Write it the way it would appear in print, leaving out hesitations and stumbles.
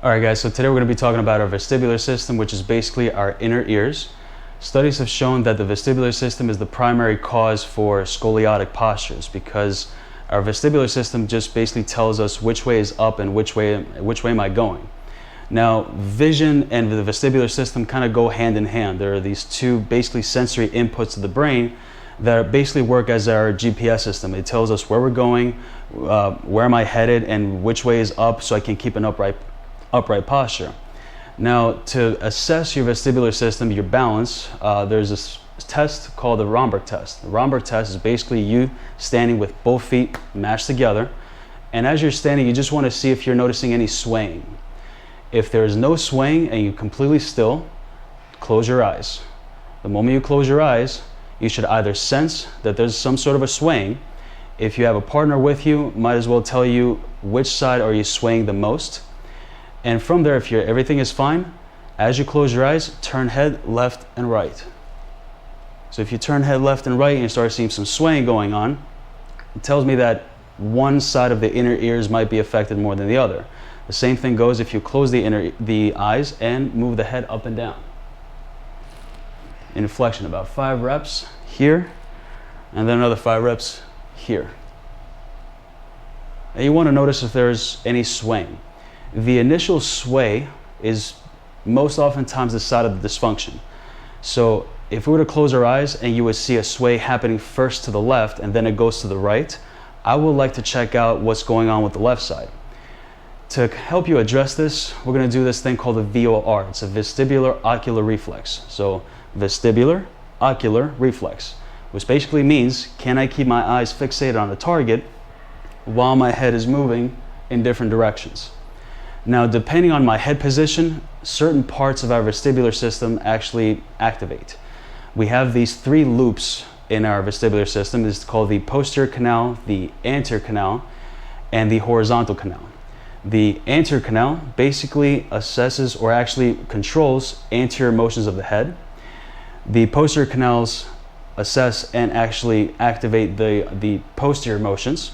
Alright guys, so today we're going to be talking about our vestibular system, which is basically our inner ears. Studies have shown that the vestibular system is the primary cause for scoliotic postures because our vestibular system just basically tells us which way is up and which way am I going. Now, vision and the vestibular system kind of go hand in hand. There are these two basically sensory inputs to the brain that basically work as our GPS system. It tells us where we're going, where am I headed, and which way is up so I can keep an upright posture. Now, to assess your vestibular system, your balance, there's this test called the Romberg test. The Romberg test is basically you standing with both feet mashed together, and as you're standing, you just want to see if you're noticing any swaying. If there is no swaying and you're completely still, close your eyes. The moment you close your eyes, you should either sense that there's some sort of a swaying. If you have a partner with you, might as well tell you which side are you swaying the most. And from there, if everything is fine, as you close your eyes, turn head left and right. So if you turn head left and right and you start seeing some swaying going on, it tells me that one side of the inner ears might be affected more than the other. The same thing goes if you close the eyes and move the head up and down. Inflection, about 5 reps here, and then another 5 reps here. And you want to notice if there's any swaying. The initial sway is most oftentimes the side of the dysfunction. So if we were to close our eyes and you would see a sway happening first to the left and then it goes to the right, I would like to check out what's going on with the left side. To help you address this, we're going to do this thing called the VOR. It's a vestibular ocular reflex. So vestibular ocular reflex, which basically means, can I keep my eyes fixated on the target while my head is moving in different directions? Now, depending on my head position, certain parts of our vestibular system actually activate. We have these 3 loops in our vestibular system. It's called the posterior canal, the anterior canal, and the horizontal canal. The anterior canal basically assesses or actually controls anterior motions of the head. The posterior canals assess and actually activate the posterior motions.